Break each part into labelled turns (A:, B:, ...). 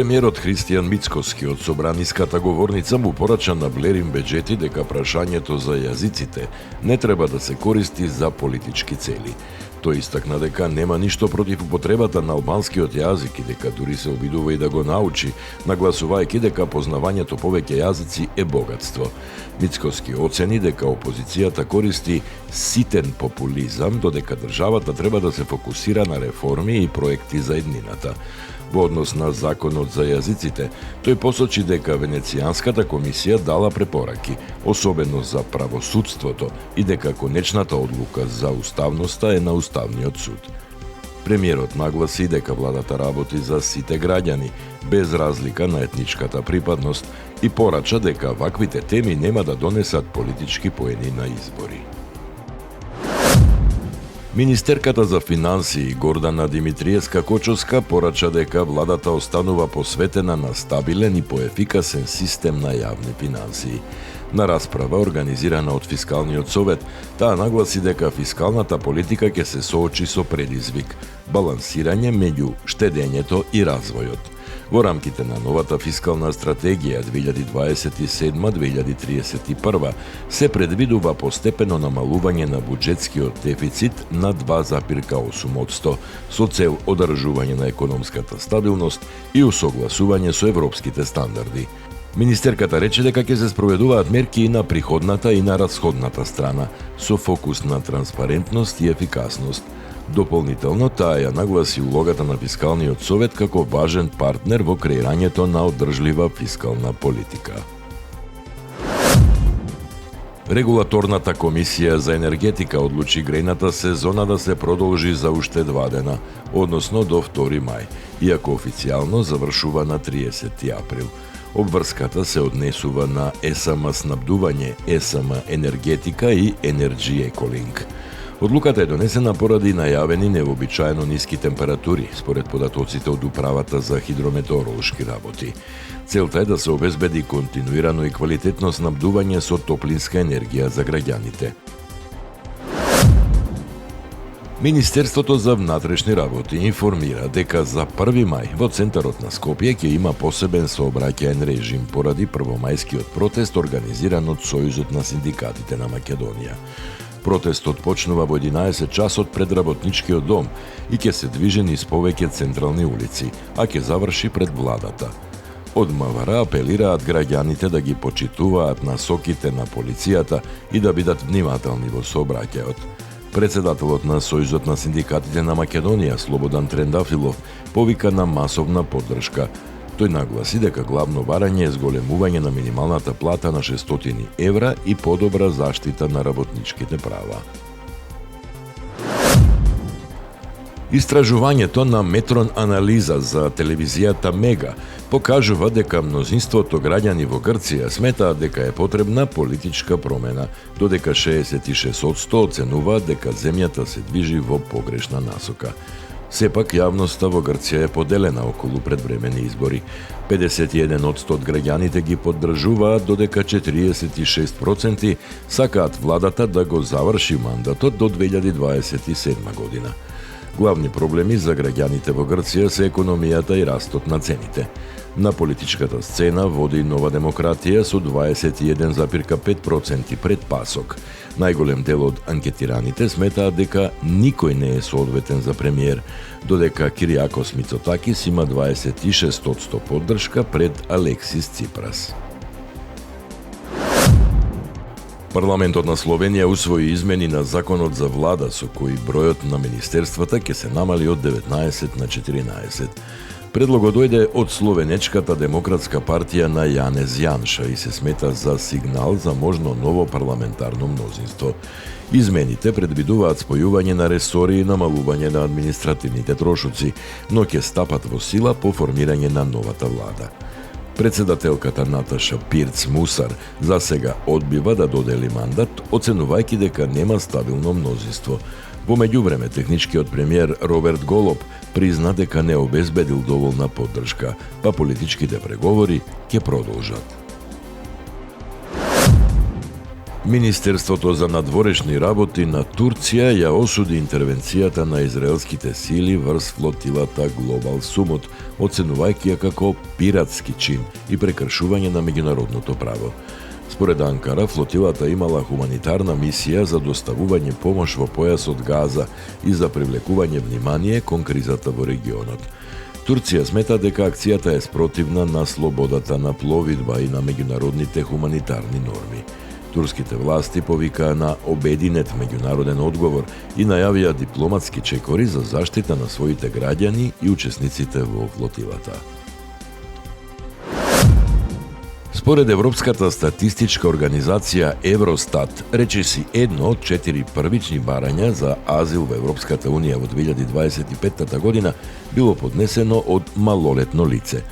A: Премиерот Христијан Мицкоски од собраниската говорница му порача на Блерин Беџети дека прашањето за јазиците не треба да се користи за политички цели. Тој истакна дека нема ништо против употребата на албанскиот јазик и дека дури се обидува и да го научи, нагласувајќи дека познавањето повеќе јазици е богатство. Мицкоски оцени дека опозицијата користи ситен популизам, додека државата треба да се фокусира на реформи и проекти за еднината. Во однос на законот за јазиците, тој посочи дека Венецијанската комисија дала препораки, особено за правосудството, и дека конечната одлука за уставноста е на Уставниот суд. Премиерот нагласи дека владата работи за сите граѓани, без разлика на етничката припадност, и порача дека ваквите теми нема да донесат политички поени на избори. Министерката за финансии Гордана Димитриевска-Кочовска порача дека владата останува посветена на стабилен и поефикасен систем на јавни финансии. На расправа организирана од Фискалниот совет, таа нагласи дека фискалната политика ќе се соочи со предизвик – балансирање меѓу штедењето и развојот. Во рамките на новата фискална стратегија 2027-2031 се предвидува постепено намалување на буџетскиот дефицит на 2,8% со цел одржување на економската стабилност и усогласување со европските стандарди. Министерката рече дека ќе се спроведуваат мерки и на приходната и на расходната страна, со фокус на транспарентност и ефикасност. Дополнително, таа ја нагласи улогата на Фискалниот совет како важен партнер во креирањето на одржлива фискална политика. Регулаторната комисија за енергетика одлучи грејната сезона да се продолжи за уште 2 дена, односно до 2 мај, иако официјално завршува на 30 април. Обврската се однесува на ЕСМ снабдување, ЕСМ енергетика и Energy Ecolink. Одлуката е донесена поради најавени невообичаено ниски температури, според податоците од Управата за хидрометеоролошки работи. Целта е да се обезбеди континуирано и квалитетно снабдување со топлинска енергија за граѓаните. Министерството за внатрешни работи информира дека за 1 мај во центарот на Скопје ќе има посебен сообраќаен режим поради првомајскиот протест организиран од Сојузот на синдикатите на Македонија. Протестот почнува во 11 часот пред Работничкиот дом и ќе се движи низ повеќе централни улици, а ќе заврши пред владата. Од МВР апелираат граѓаните да ги почитуваат насоките на полицијата и да бидат внимателни во сообраќајот. Председателот на Сојузот на синдикатите на Македонија, Слободан Трендафилов, повика на масовна поддршка. Тој нагласи дека главно барање е зголемување на минималната плата на 600 евра и подобра заштита на работничките права. Истражувањето на Метрон анализа за телевизијата Мега покажува дека мнозинството граѓани во Грција сметаат дека е потребна политичка промена, додека 66% оценуваат дека земјата се движи во погрешна насока. Сепак, јавноста во Грција е поделена околу предвремени избори. 51% од граѓаните ги поддржуваат, додека 46% сакаат владата да го заврши мандатот до 2027 година. Главни проблеми за граѓаните во Грција се економијата и растот на цените. На политичката сцена води Нова демократија со 21,5% пред ПАСОК. Најголем дел од анкетираните сметаат дека никој не е соодветен за премиер, додека Кириакос Мицотакис има 26% поддршка пред Алексис Ципрас. Парламентот на Словенија усвои измени на законот за влада со кои бројот на министерствата ќе се намали од 19 на 14. Предлогот дојде од Словенечката демократска партија на Јанез Јанша и се смета за сигнал за можно ново парламентарно мнозинство. Измените предвидуваат спојување на ресори и намалување на административните трошоци, но ќе стапат во сила по формирање на новата влада. Председателката Наташа Пирц Мусар за сега одбива да додели мандат, оценувајќи дека нема стабилно мнозинство. Во меѓувреме, техничкиот премиер Роберт Голоб призна дека не обезбедил доволна поддршка, па политичките преговори ќе продолжат. Министерството за надворешни работи на Турција ја осуди интервенцијата на израелските сили врз флотилата Глобал Сумот, оценувајќи ја како пиратски чин и прекршување на меѓународното право. Според Анкара, флотилата имала хуманитарна мисија за доставување помош во појасот Газа и за привлекување внимание кон кризата во регионот. Турција смета дека акцијата е спротивна на слободата на пловидба и на меѓународните хуманитарни норми. Турските власти повикаа на обединет меѓународен одговор и најавија дипломатски чекори за заштита на своите граѓани и учесниците во флотилата. Според Европската статистичка организација Евростат, речиси 1 од 4 првични барања за азил во Европската Унија во 2025 година било поднесено од малолетно лице.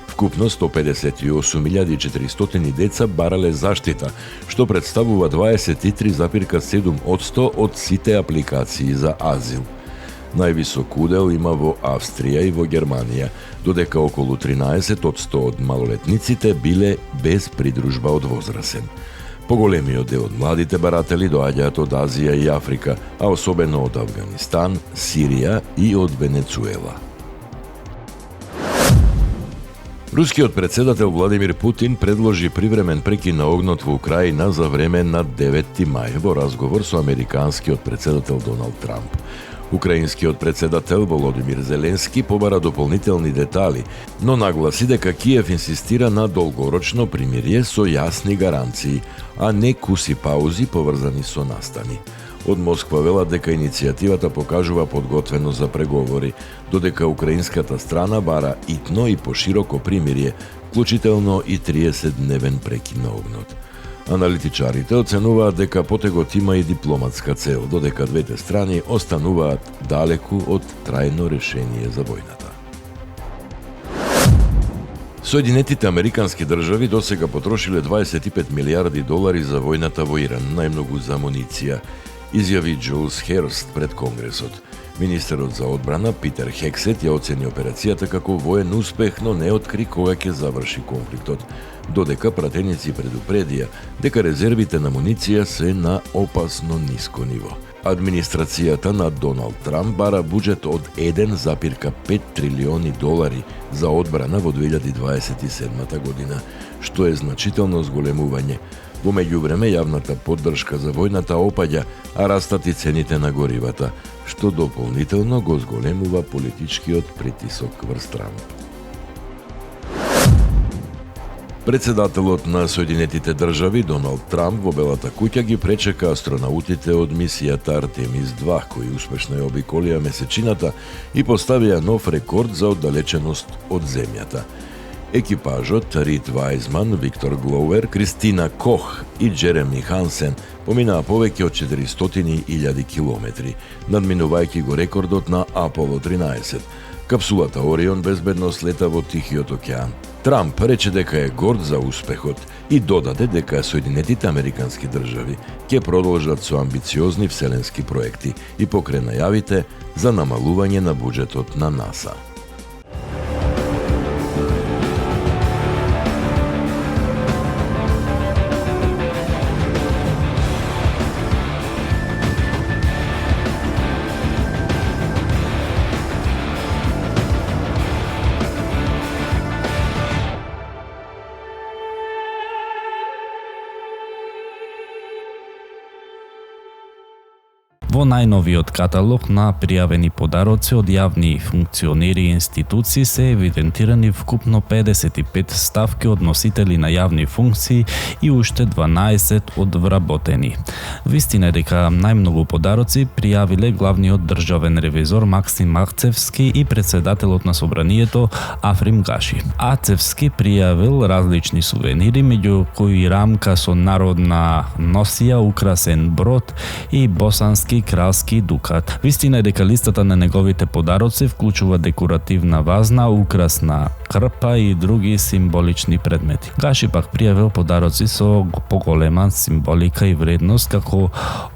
A: Вкупно 158.400 деца барале заштита, што представува 23,7% од сите апликации за азил. Највисок удел има во Австрија и во Германија, додека околу 13% од малолетниците биле без придружба од возрасен. Поголемиот дел од младите баратели доаѓаат од Азија и Африка, а особено од Авганистан, Сирија и од Венецуела. Рускиот председател Владимир Путин предложи привремен прекин на огнот во Украина за време на 9 мај во разговор со американскиот председател Доналд Трамп. Украинскиот председател Володимир Зеленски побара дополнителни детали, но нагласи дека Киев инсистира на долгорочно примирие со јасни гаранции, а не куси паузи поврзани со настани. Од Москва велат дека иницијативата покажува подготвеност за преговори, додека украинската страна бара итно и пошироко примирие, вклучително и 30-дневен прекин на огнот. Аналитичарите оценуваат дека потегот има и дипломатска цел, додека двете страни остануваат далеку од трајно решение за војната. Соединетите американски држави досега потрошиле $25 милиарди за војната во Иран, најмногу за амуниција, изјави Джулс Херст пред Конгресот. Министерот за одбрана Питер Хексет ја оцени операцијата како воен успех, но не откри кога ќе заврши конфликтот, додека пратеници предупредија дека резервите на амуниција се на опасно ниско ниво. Администрацијата на Доналд Трамп бара буџет од $1,5 трилиони за одбрана во 2027 година, што е значително зголемување. Во меѓувреме јавната поддршка за војната опаѓа, а растат и цените на горивата, што дополнително го зголемува политичкиот притисок врз Трамп. Председателот на Соединетите држави Доналд Трамп во Белата куќа ги пречека астронаутите од мисијата Артемис 2, кои успешно ја обиколија месечината и поставија нов рекорд за оддалеченост од земјата. Екипажот Рид Вајзман, Виктор Глоуер, Кристина Кох и Джереми Хансен поминаа повеќе од 400.000 километри, надминувајќи го рекордот на Аполо 13. Капсулата Орион безбедно слета во Тихиот океан. Трамп рече дека е горд за успехот и додаде дека Соединетите американски држави ќе продолжат со амбициозни вселенски проекти и покрај најавите за намалување на буџетот на НАСА.
B: Во најновиот каталог на пријавени подароци од јавни функционери и институции се евидентирани вкупно 55 ставки од носители на јавни функции и уште 12 од вработени. Вистина е дека најмногу подароци пријавиле главниот државен ревизор Максим Акцевски и председателот на собранието Африм Гаши. Акцевски пријавил различни сувенири, меѓу кои рамка со народна носија, украсен брод и босански кралски дукат. Вистина е дека листата на неговите подароци вклучува декоративна вазна, украсна крпа и други символични предмети. Гаши пак пријавил подароци со поголема символика и вредност, како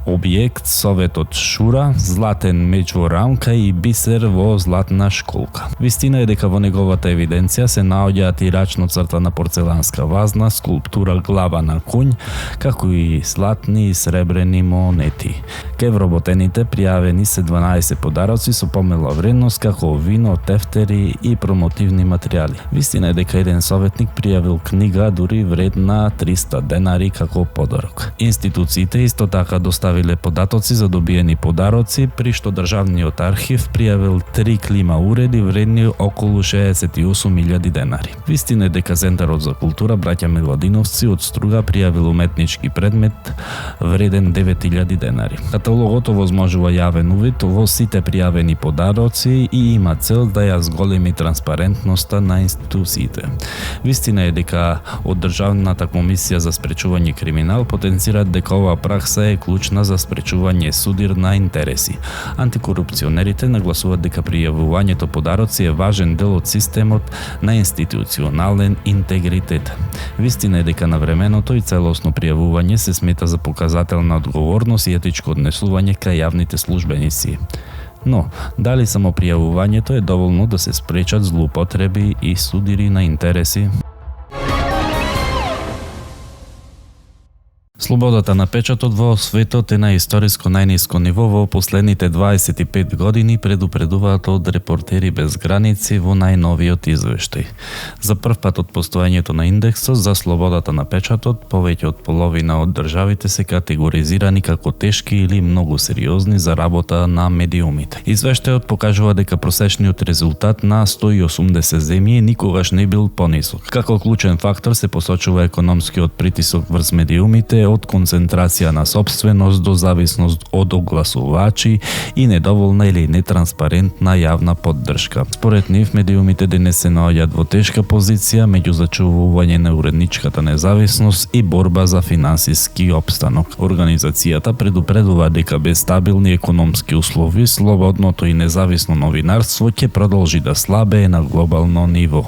B: објект совет од шура, златен меч во рамка и бисер во златна школка. Вистина е дека во неговата евиденција се наоѓаат и рачно цртана порцеланска вазна, скулптура глава на конј, како и златни и сребрени монети. Кај вработените пријавени се 12 подароци со помала вредност, како вино, тефтери и промотивни материјали. Вистина е дека еден советник пријавил книга дури вредна 300 денари како подарок. Институциите исто така доставиле податоци за добиени подароци, при што државниот архив пријавил 3 клима уреди вредни околу 68.000 денари. Вистина е дека Центарот за култура браќа Миладиновци од Струга пријавил уметнички предмет вреден 9.000 денари. Каталогот овозможува јавен увид во сите пријавени подароци и има цел да ја зголеми транспарентноста на институциите. Вистина е дека од Државната комисија за спречување криминал потенцираат дека оваа пракса е клучна за спречување судир на интереси. Антикорупционерите нагласуваат дека пријавувањето подароци е важен дел од системот на институционален интегритет. Вистина е дека навременото и целосно пријавување се смета за показател на одговорност и етичко однесување кај јавните службеници. Но, дали само пријавувањето е доволно да се спречат злоупотреби и судири на интереси? Слободата на печатот во светот е на историско најниско ниво во последните 25 години, предупредуваат од Репортери без граници во најновиот извештај. За прв пат од постоењето на индексот за слободата на печатот, повеќе од половина од државите се категоризирани како тешки или многу сериозни за работа на медиумите. Извештајот покажува дека просечниот резултат на 180 земји никогаш не бил понисок. Како клучен фактор се посочува економскиот притисок врз медиумите, од концентрација на сопственост до зависност од огласувачи и недоволна или нетранспарентна јавна поддршка. Според нив, медиумите денес се наоѓаат во тешка позиција меѓу зачувување на уредничката независност и борба за финансиски опстанок. Организацијата предупредува дека без стабилни економски услови, слободното и независно новинарство ќе продолжи да слабее на глобално ниво.